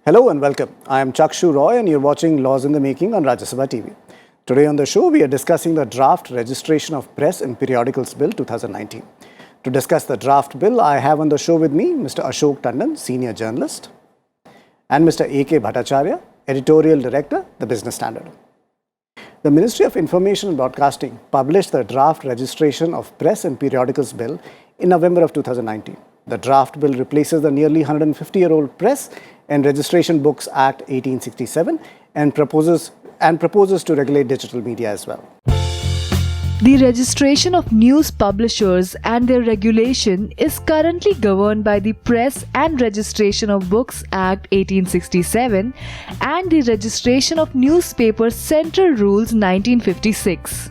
Hello and welcome. I am Chakshu Roy and you're watching Laws in the Making on Rajya Sabha TV. Today on the show, we are discussing the draft registration of press and periodicals bill 2019. To discuss the draft bill, I have on the show with me Mr. Ashok Tandon, senior journalist, and Mr. A.K. Bhattacharya, editorial director, The Business Standard. The Ministry of Information and Broadcasting published the draft registration of press and periodicals bill in November of 2019. The draft bill replaces the nearly 150-year-old Press and Registration Books Act 1867 and proposes to regulate digital media as well. The registration of news publishers and their regulation is currently governed by the Press and Registration of Books Act 1867 and the Registration of Newspapers Central Rules 1956.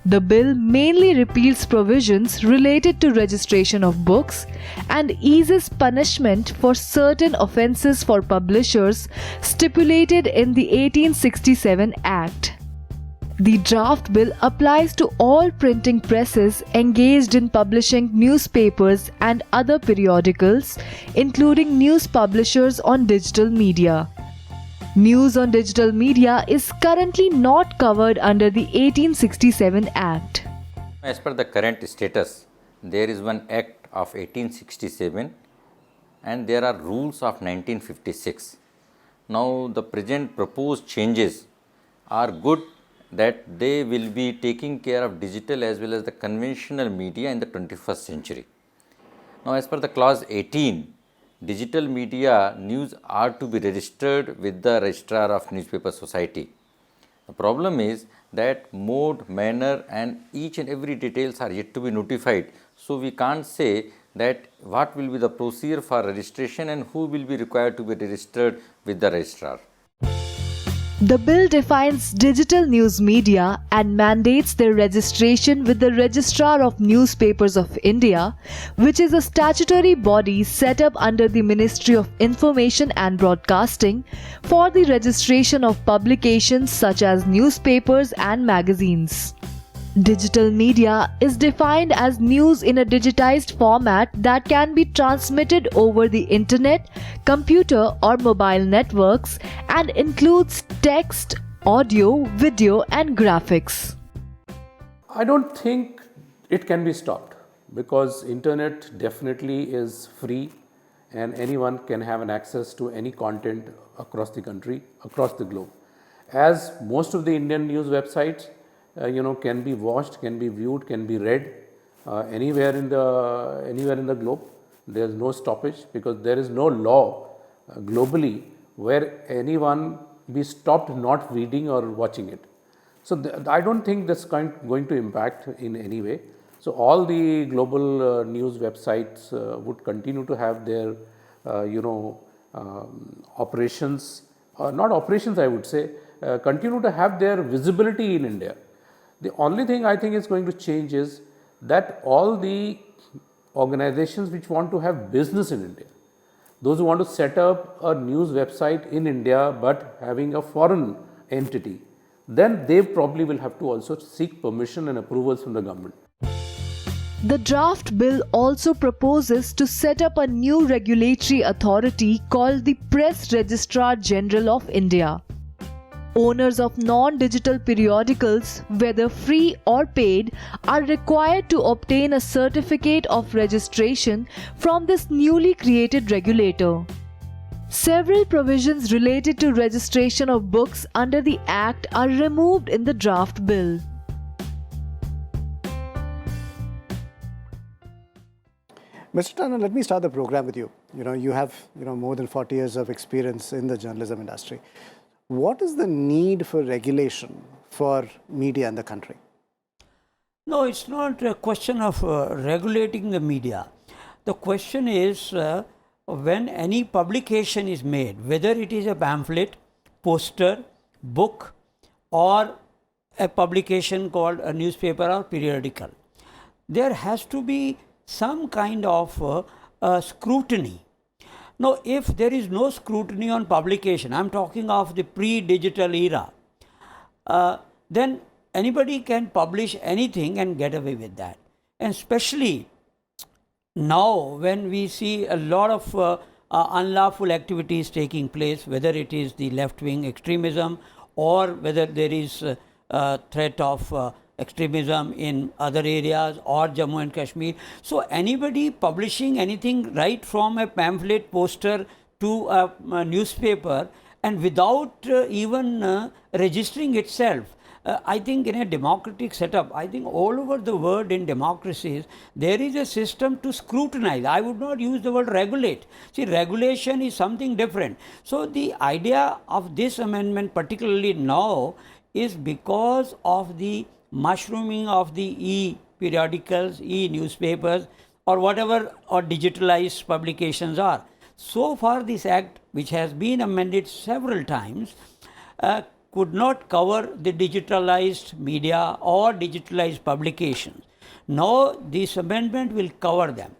The bill mainly repeals provisions related to registration of books and eases punishment for certain offences for publishers stipulated in the 1867 Act. The draft bill applies to all printing presses engaged in publishing newspapers and other periodicals, including news publishers on digital media. News on digital media is currently not covered under the 1867 Act. As per the current status, there is one Act of 1867 and there are rules of 1956. Now, the present proposed changes are good that they will be taking care of digital as well as the conventional media in the 21st century. Now, as per the clause 18, digital media news are to be registered with the Registrar of Newspaper Society. The problem is that mode, manner and each and every details are yet to be notified. So, we can't say that what will be the procedure for registration and who will be required to be registered with the registrar. The bill defines digital news media and mandates their registration with the Registrar of Newspapers of India, which is a statutory body set up under the Ministry of Information and Broadcasting for the registration of publications such as newspapers and magazines. Digital media is defined as news in a digitized format that can be transmitted over the internet, computer or mobile networks and includes text, audio, video and graphics. I don't think it can be stopped because internet definitely is free and anyone can have an access to any content across the country, across the globe. As most of the Indian news websites can be watched, can be viewed, can be read anywhere in the globe. There is no stoppage because there is no law globally where anyone be stopped not reading or watching it. So I don't think that's going to impact in any way. So all the global news websites would continue to have their operations, not operations I would say, continue to have their visibility in India. The only thing I think is going to change is that all the organizations which want to have business in India, those who want to set up a news website in India but having a foreign entity, then they probably will have to also seek permission and approvals from the government. The draft bill also proposes to set up a new regulatory authority called the Press Registrar General of India. Owners of non-digital periodicals, whether free or paid, are required to obtain a certificate of registration from this newly created regulator. Several provisions related to registration of books under the Act are removed in the draft bill. Mr. Tandon, let me start the program with you. You have more than 40 years of experience in the journalism industry. What is the need for regulation for media in the country? No, it's not a question of regulating the media. The question is when any publication is made, whether it is a pamphlet, poster, book or a publication called a newspaper or periodical, there has to be some kind of scrutiny. Now, if there is no scrutiny on publication, I am talking of the pre-digital era, then anybody can publish anything and get away with that. And especially now when we see a lot of unlawful activities taking place, whether it is the left-wing extremism or whether there is threat of extremism in other areas or Jammu and Kashmir. So, anybody publishing anything right from a pamphlet, poster to a newspaper and without even registering itself, I think in a democratic setup, I think all over the world in democracies, there is a system to scrutinize. I would not use the word regulate. See, regulation is something different. So, the idea of this amendment, particularly now, is because of the mushrooming of the e-periodicals, e-newspapers or whatever or digitalized publications are. So far, this act, which has been amended several times, could not cover the digitalized media or digitalized publications. Now, this amendment will cover them.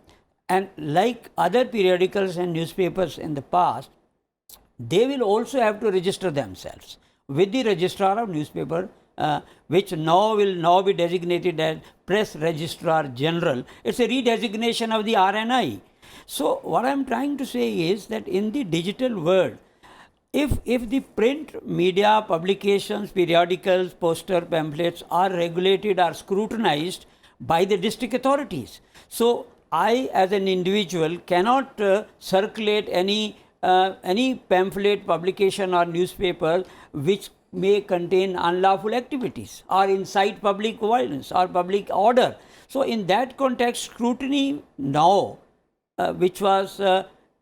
And like other periodicals and newspapers in the past, they will also have to register themselves with the registrar of newspaper, which will now be designated as Press Registrar General. It's a redesignation of the RNI. So, what I am trying to say is that in the digital world, if the print media, publications, periodicals, poster, pamphlets are regulated, are scrutinized by the district authorities. So, I as an individual cannot circulate any pamphlet, publication or newspaper which may contain unlawful activities or incite public violence or public order. So, in that context, scrutiny now, which was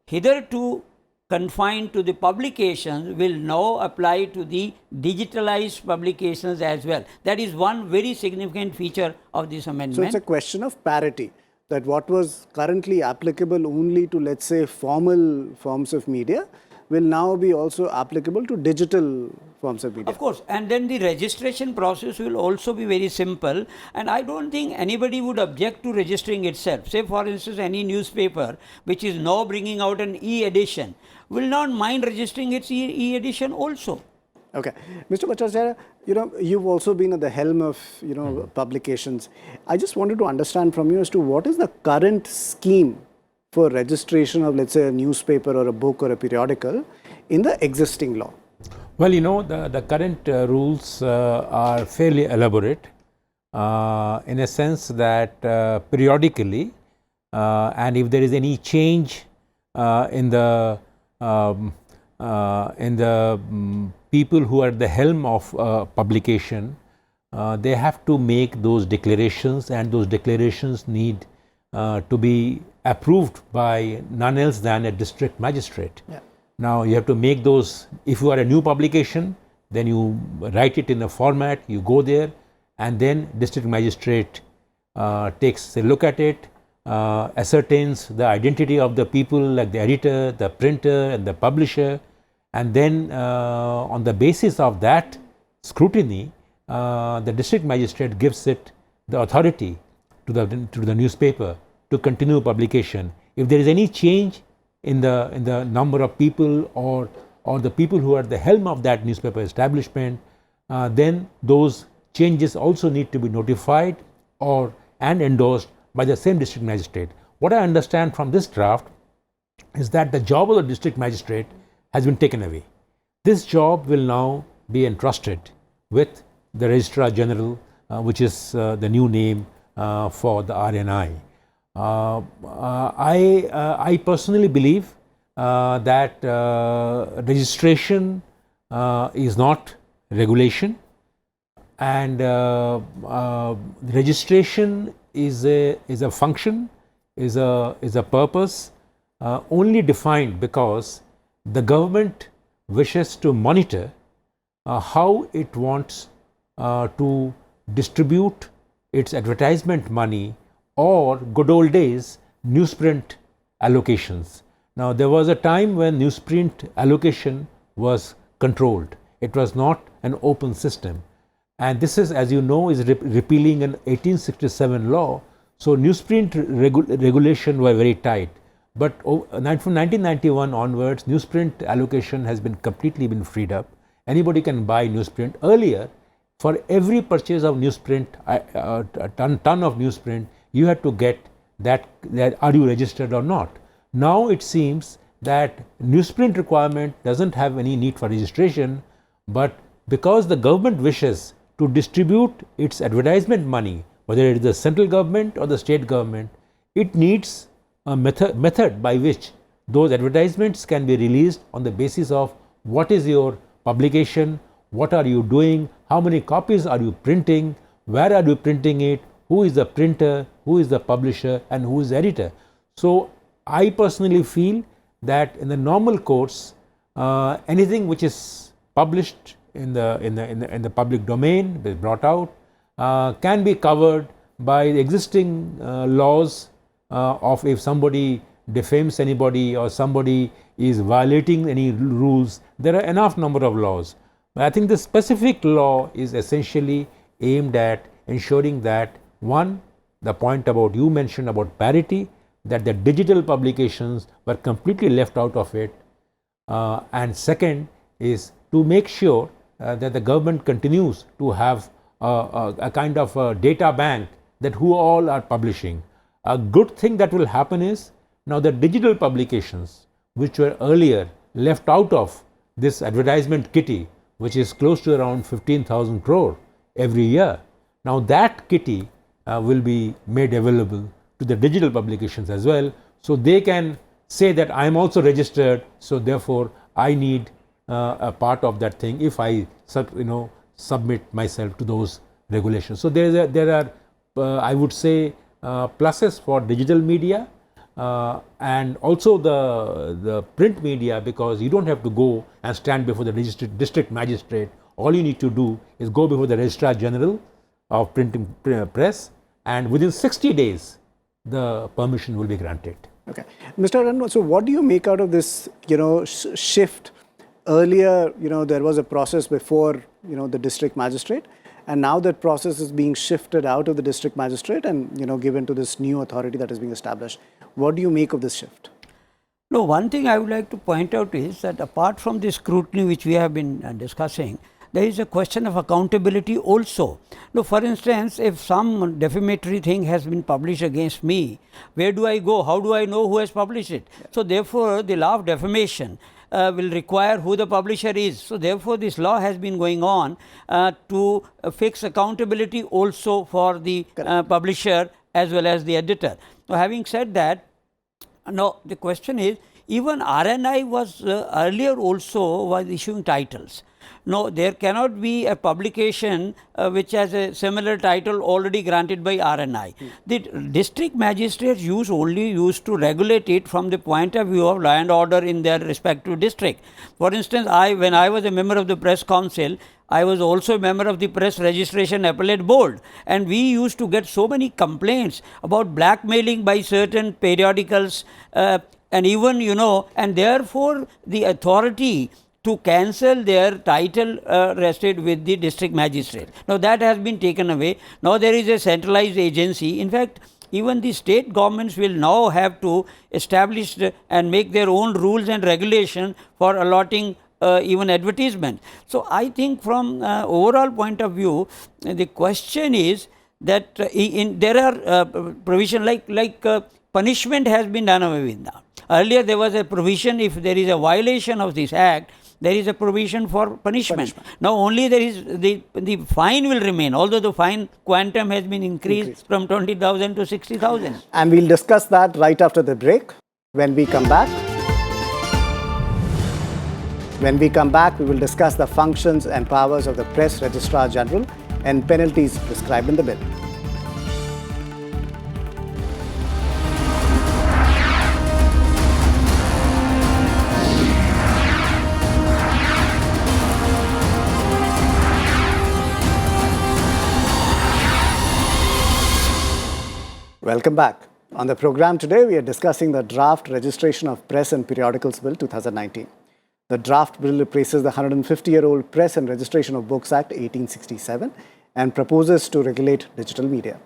hitherto confined to the publications, will now apply to the digitalized publications as well. That is one very significant feature of this amendment. So, it's a question of parity, that what was currently applicable only to, let's say, formal forms of media will now be also applicable to digital forms of media. Of course, and then the registration process will also be very simple, and I don't think anybody would object to registering itself. Say for instance, any newspaper which is now bringing out an e-edition will not mind registering its e-edition also. Okay. Mr. Bhattacharya, you've also been at the helm of, publications. I just wanted to understand from you as to what is the current scheme for registration of, let's say, a newspaper or a book or a periodical in the existing law? Well, the current rules are fairly elaborate in a sense that periodically and if there is any change in the people who are at the helm of publication, they have to make those declarations, and those declarations need to be approved by none else than a district magistrate. Yeah. Now, you have to make those. If you are a new publication, then you write it in a format, you go there, and then district magistrate takes a look at it, ascertains the identity of the people like the editor, the printer and the publisher, and then on the basis of that scrutiny, the district magistrate gives it the authority to the newspaper to continue publication. If there is any change in the number of people or the people who are at the helm of that newspaper establishment, then those changes also need to be notified and endorsed by the same district magistrate. What I understand from this draft is that the job of the district magistrate has been taken away. This job will now be entrusted with the Registrar General, which is the new name for the RNI. I personally believe that registration is not regulation, and registration is a function, is a purpose only defined because the government wishes to monitor how it wants to distribute its advertisement money, or good old days newsprint allocations. Now, there was a time when newsprint allocation was controlled. It was not an open system, and this is, as you know, is repealing an 1867 law. So, newsprint regulation were very tight, but from 1991 onwards, newsprint allocation has been completely freed up. Anybody can buy newsprint. Earlier, for every purchase of newsprint, a ton of newsprint, you had to get that are you registered or not. Now it seems that newsprint requirement doesn't have any need for registration, but because the government wishes to distribute its advertisement money, whether it is the central government or the state government, it needs a method by which those advertisements can be released on the basis of what is your publication, what are you doing, how many copies are you printing, where are you printing it, who is the printer, who is the publisher, and who is the editor. So I personally feel that in the normal course, anything which is published in the public domain, is brought out, can be covered by the existing laws of if somebody defames anybody or somebody is violating any rules. There are enough number of laws. But I think the specific law is essentially aimed at ensuring that, one, the point about you mentioned about parity, that the digital publications were completely left out of it, and second is to make sure that the government continues to have a kind of a data bank that who all are publishing. A good thing that will happen is now the digital publications which were earlier left out of this advertisement kitty, which is close to around 15,000 crore every year. Now that kitty will be made available to the digital publications as well, so they can say that I am also registered, so therefore I need a part of that thing if I submit myself to those regulations. So there are I would say pluses for digital media and also the print media, because you don't have to go and stand before the district magistrate. All you need to do is go before the Registrar General of Printing Press, and within 60 days the permission will be granted. Okay, Mr. Arun, so what do you make out of this shift? Earlier, there was a process before the district magistrate, and now that process is being shifted out of the district magistrate and given to this new authority that is being established. What do you make of this shift? No, one thing I would like to point out is that apart from the scrutiny which we have been discussing, there is a question of accountability also. Now, for instance, if some defamatory thing has been published against me, where do I go? How do I know who has published it? So therefore, the law of defamation will require who the publisher is. So therefore, this law has been going on to fix accountability also for the publisher as well as the editor. Now, having said that, now the question is, even RNI was earlier also was issuing titles. No, there cannot be a publication which has a similar title already granted by RNI. The district magistrates only used to regulate it from the point of view of law and order in their respective district. For instance, when I was a member of the Press Council, I was also a member of the Press Registration Appellate Board, and we used to get so many complaints about blackmailing by certain periodicals and even and therefore the authority to cancel their title rested with the district magistrate. Now that has been taken away. Now there is a centralized agency. In fact, even the state governments will now have to establish and make their own rules and regulation for allotting even advertisement. So I think from overall point of view, the question is that there are provision like punishment has been done away with now. Earlier there was a provision, if there is a violation of this act, there is a provision for punishment. Now only there is the fine will remain, although the fine quantum has been increased from 20,000 to 60,000. And we'll discuss that right after the break. When we come back, we will discuss the functions and powers of the Press Registrar General and penalties prescribed in the bill. Welcome back. On the program today, we are discussing the Draft Registration of Press and Periodicals Bill 2019. The draft bill replaces the 150-year-old Press and Registration of Books Act 1867 and proposes to regulate digital media.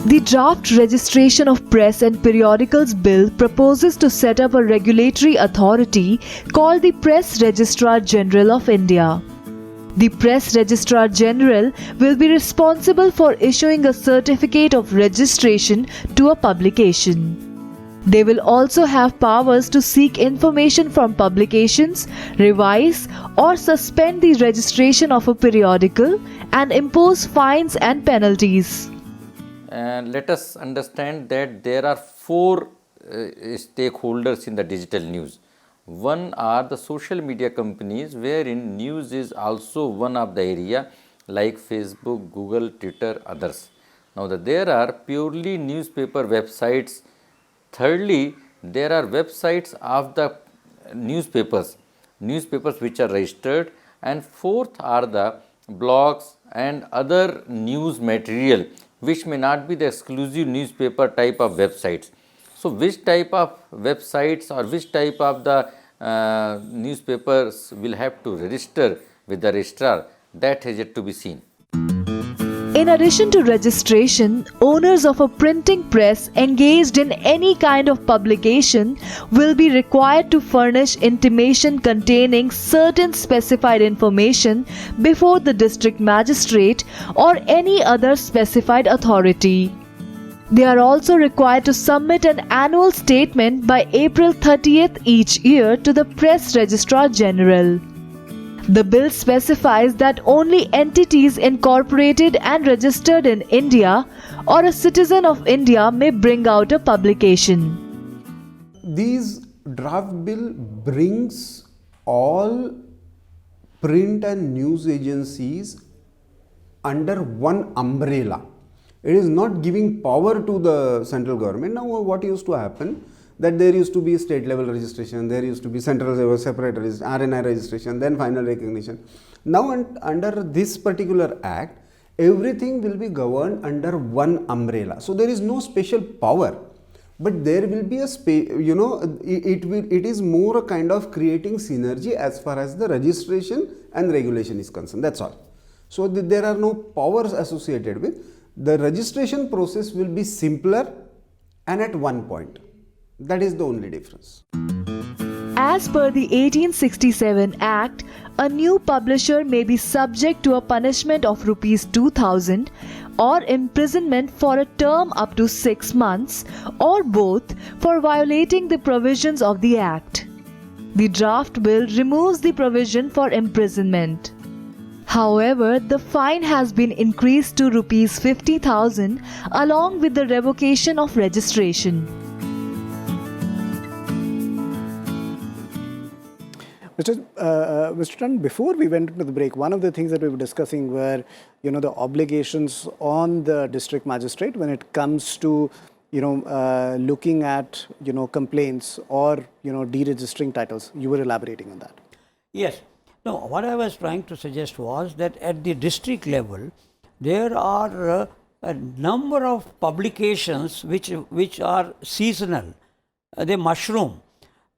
The Draft Registration of Press and Periodicals Bill proposes to set up a regulatory authority called the Press Registrar General of India. The Press Registrar General will be responsible for issuing a certificate of registration to a publication. They will also have powers to seek information from publications, revise or suspend the registration of a periodical, and impose fines and penalties. And let us understand that there are four stakeholders in the digital news. One are the social media companies, wherein news is also one of the area, like Facebook, Google, Twitter, others. Now, there are purely newspaper websites. Thirdly, there are websites of the newspapers which are registered, and fourth are the blogs and other news material which may not be the exclusive newspaper type of websites. So, which type of websites or which type of the newspapers will have to register with the registrar, that has yet to be seen. In addition to registration, owners of a printing press engaged in any kind of publication will be required to furnish intimation containing certain specified information before the district magistrate or any other specified authority. They are also required to submit an annual statement by April 30th each year to the Press Registrar General. The bill specifies that only entities incorporated and registered in India or a citizen of India may bring out a publication. This draft bill brings all print and news agencies under one umbrella. It is not giving power to the central government. Now, what used to happen, that there used to be state level registration, there used to be central level separate RNI registration, then final recognition. Now, under this particular act, everything will be governed under one umbrella. So, there is no special power, but there will be a it is more a kind of creating synergy as far as the registration and regulation is concerned. That's all. So, there are no powers associated with. The registration process will be simpler and at one point. That is the only difference. As per the 1867 Act, a new publisher may be subject to a punishment of Rs 2,000 or imprisonment for a term up to 6 months, or both, for violating the provisions of the Act. The draft bill removes the provision for imprisonment. However, the fine has been increased to Rs 50,000 along with the revocation of registration. Mr. Tandon, before we went into the break, one of the things that we were discussing were, the obligations on the district magistrate when it comes to, looking at, complaints or, deregistering titles. You were elaborating on that. Yes. No, what I was trying to suggest was that at the district level, there are a number of publications which are seasonal. They mushroom.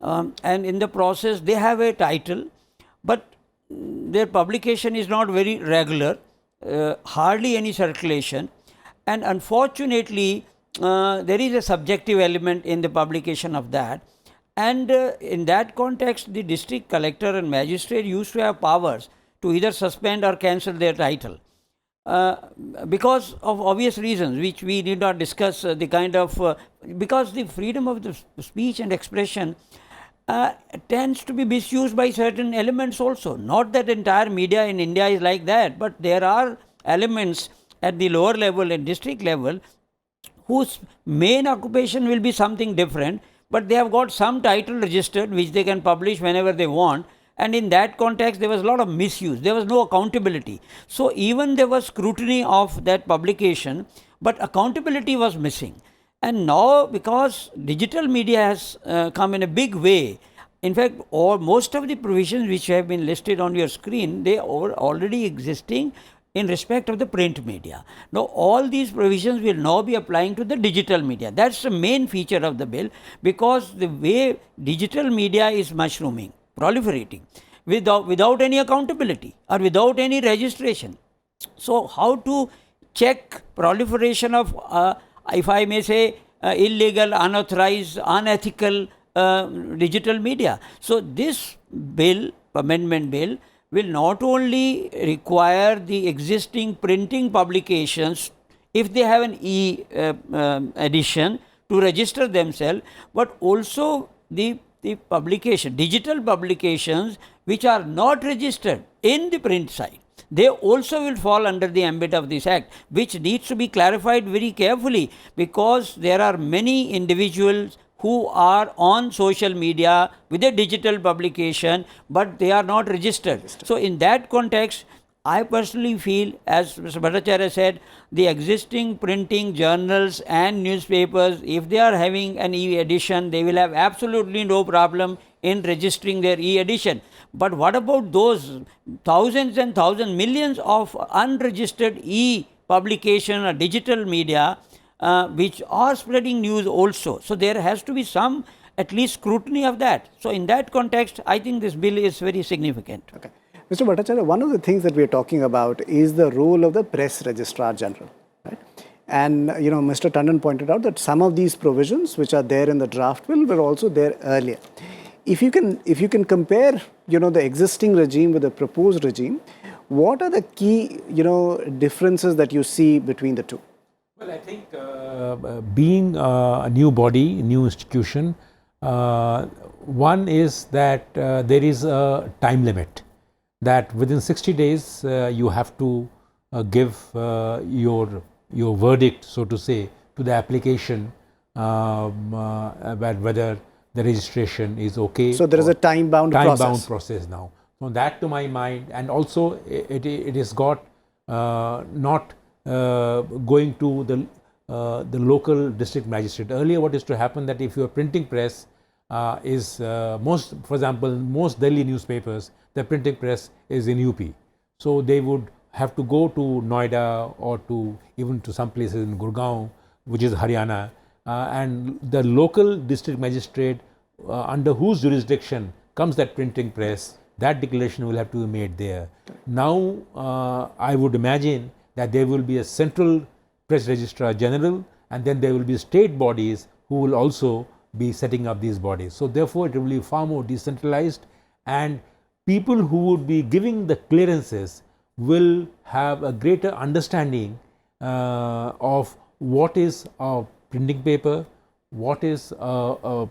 And in the process, they have a title, but their publication is not very regular, hardly any circulation. And unfortunately, there is a subjective element in the publication of that. And in that context, the district collector and magistrate used to have powers to either suspend or cancel their title. Because of obvious reasons, which we need not discuss, because the freedom of the speech and expression tends to be misused by certain elements also. Not that entire media in India is like that, but there are elements at the lower level and district level whose main occupation will be something different, but they have got some title registered which they can publish whenever they want, and in that context there was a lot of misuse, there was no accountability. So, even there was scrutiny of that publication, but accountability was missing. And now, because digital media has come in a big way, in fact, most of the provisions which have been listed on your screen, they are already existing in respect of the print media. Now, all these provisions will now be applying to the digital media. That's the main feature of the bill, because the way digital media is mushrooming, proliferating, without any accountability or without any registration. So, how to check proliferation of, if I may say, illegal, unauthorized, unethical digital media? So, this bill, amendment bill, will not only require the existing printing publications, if they have an edition, to register themselves, but also the publication, digital publications which are not registered in the print side, they also will fall under the ambit of this act, which needs to be clarified very carefully, because there are many individuals who are on social media with a digital publication, but they are not registered. So, in that context, I personally feel, as Mr. Bhattacharya said, the existing printing journals and newspapers, if they are having an e-edition, they will have absolutely no problem in registering their e-edition. But what about those thousands and thousands, millions of unregistered e-publication or digital media which are spreading news also? So, there has to be some at least scrutiny of that. So, in that context, I think this bill is very significant. Okay. Mr. Bhattacharya, one of the things that we are talking about is the role of the Press Registrar General, right? And, Mr. Tandon pointed out that some of these provisions which are there in the draft bill were also there earlier. If you can compare, the existing regime with the proposed regime, what are the key, differences that you see between the two? Well, I think being a new body, new institution, one is that there is a time limit, that within 60 days you have to give your verdict, so to say, to the application about whether the registration is okay. So there is a time-bound process now. So that, to my mind, and also it is got not going to the local district magistrate. Earlier, what used to happen, that if your printing press is for example, most Delhi newspapers, the printing press is in UP. So they would have to go to Noida or to even to some places in Gurgaon, which is Haryana, and the local district magistrate under whose jurisdiction comes that printing press, that declaration will have to be made there. Now, I would imagine that there will be a central press registrar general, and then there will be state bodies who will also be setting up these bodies. So, therefore, it will be far more decentralized, and people who would be giving the clearances will have a greater understanding of what is a printing paper, what is a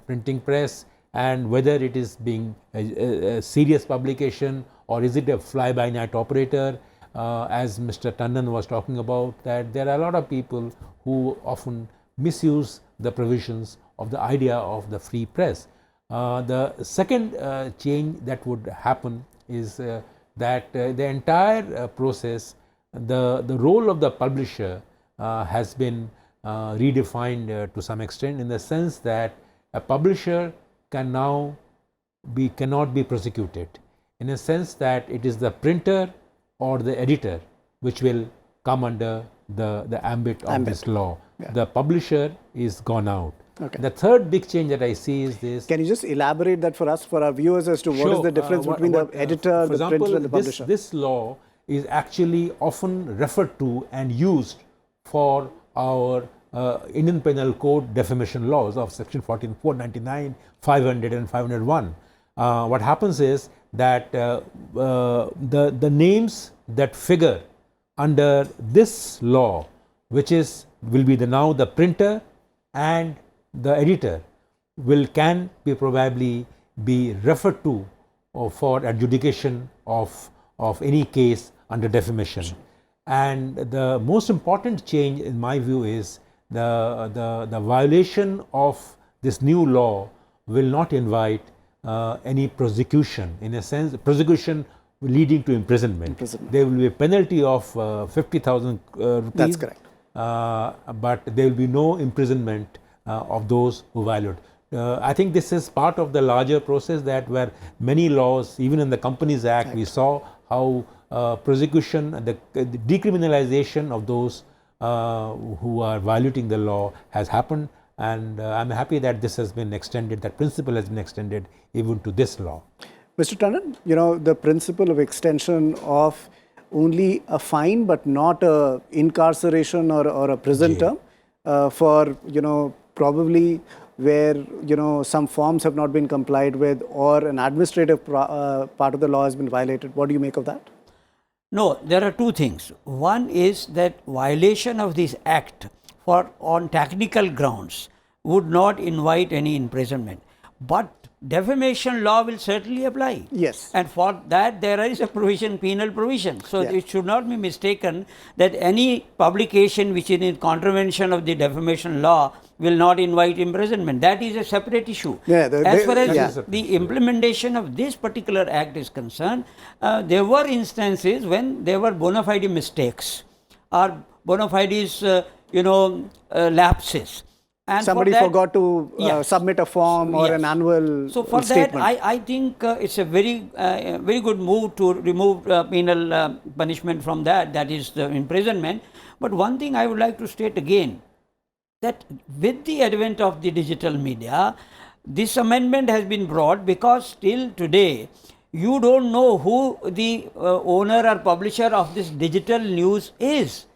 printing press, and whether it is being a serious publication or is it a fly-by-night operator. As Mr. Tandon was talking about, that there are a lot of people who often misuse the provisions of the idea of the free press. The second change that would happen is that the entire process, the role of the publisher has been redefined to some extent, in the sense that a publisher cannot be prosecuted, in a sense that it is the printer or the editor which will come under the ambit of this law. Yeah. The publisher is gone out. Okay. The third big change that I see is this. Can you just elaborate that for us, for our viewers, as to what is the difference between the editor, the printer and the publisher? This law is actually often referred to and used for our Indian Penal Code defamation laws of section 499, 500 and 501. What happens is that the names that figure under this law, which will be now the printer and the editor, can probably be referred to for adjudication of any case under defamation. And the most important change in my view is the violation of this new law will not invite any prosecution, in a sense, prosecution leading to imprisonment. There will be a penalty of 50,000 rupees. That's correct. But there will be no imprisonment of those who violate. I think this is part of the larger process, that where many laws, even in the Companies Act, we saw how prosecution, the decriminalization of those who are violating the law has happened, and I'm happy that this has been extended, that principle has been extended even to this law. Mr. Tandon, the principle of extension of only a fine but not a incarceration or a prison term for, probably where, some forms have not been complied with, or an administrative part of the law has been violated. What do you make of that? No, there are two things. One is that violation of this act for on technical grounds would not invite any imprisonment. But defamation law will certainly apply. Yes. And for that there is a provision, penal provision. So Yeah. it should not be mistaken that any publication which is in contravention of the defamation law will not invite imprisonment. That is a separate issue. Yeah, As far as yeah. the implementation of this particular act is concerned, there were instances when there were bona fide mistakes or bona fides, lapses. And Somebody for that, forgot to Yeah. submit a form or Yes. an annual So for statement. that, I think it's a very good move to remove penal punishment from that. That is the imprisonment. But one thing I would like to state again, that with the advent of the digital media, this amendment has been brought because till today you don't know who the owner or publisher of this digital news is.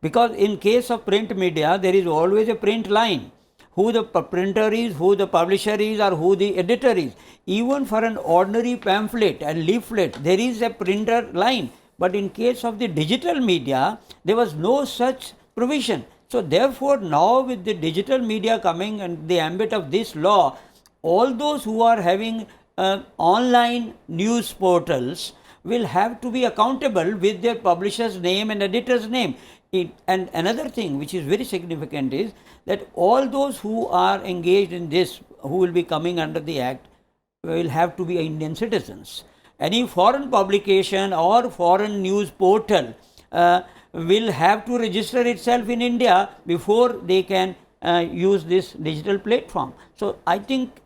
Because in case of print media, there is always a print line. Who the printer is, who the publisher is, or who the editor is. Even for an ordinary pamphlet and leaflet, there is a printer line. But in case of the digital media, there was no such provision. So therefore, now with the digital media coming and the ambit of this law, all those who are having online news portals will have to be accountable with their publisher's name and editor's name. And another thing which is very significant is that all those who are engaged in this, who will be coming under the act, will have to be Indian citizens. Any foreign publication or foreign news portal will have to register itself in India before they can use this digital platform. So I think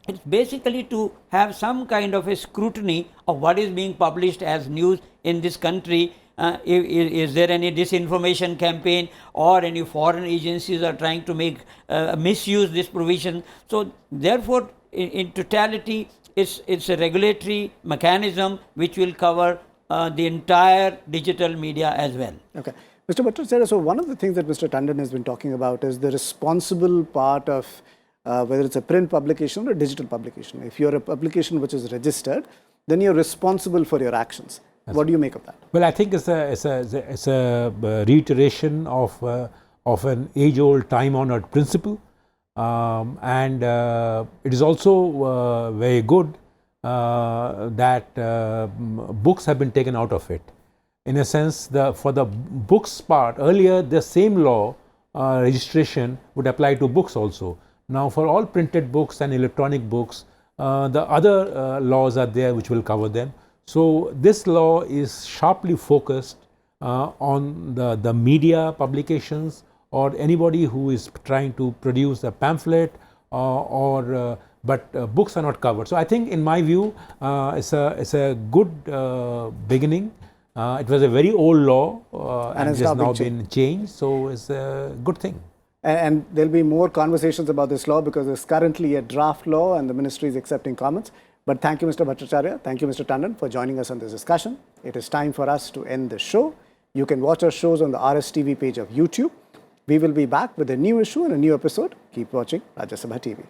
it's basically to have some kind of a scrutiny of what is being published as news in this country. Is there any disinformation campaign or any foreign agencies are trying to make misuse this provision? So therefore, in totality, it's a regulatory mechanism which will cover the entire digital media as well. Okay. Mr. Bhattacharya, so one of the things that Mr. Tandon has been talking about is the responsible part of whether it's a print publication or a digital publication. If you're a publication which is registered, then you're responsible for your actions. What do you make of that? Well, I think it's a reiteration of an age-old, time-honored principle, and it is also very good that books have been taken out of it. In a sense, for the books part, earlier the same law registration would apply to books also. Now, for all printed books and electronic books, the other laws are there which will cover them. So this law is sharply focused on the media publications or anybody who is trying to produce a pamphlet but books are not covered. So I think in my view it's a good beginning. It was a very old law and it has now been changed, so it's a good thing. And there'll be more conversations about this law because there's currently a draft law and the ministry is accepting comments. But thank you, Mr. Bhattacharya. Thank you, Mr. Tandon, for joining us on this discussion. It is time for us to end the show. You can watch our shows on the RSTV page of YouTube. We will be back with a new issue and a new episode. Keep watching Rajya Sabha TV.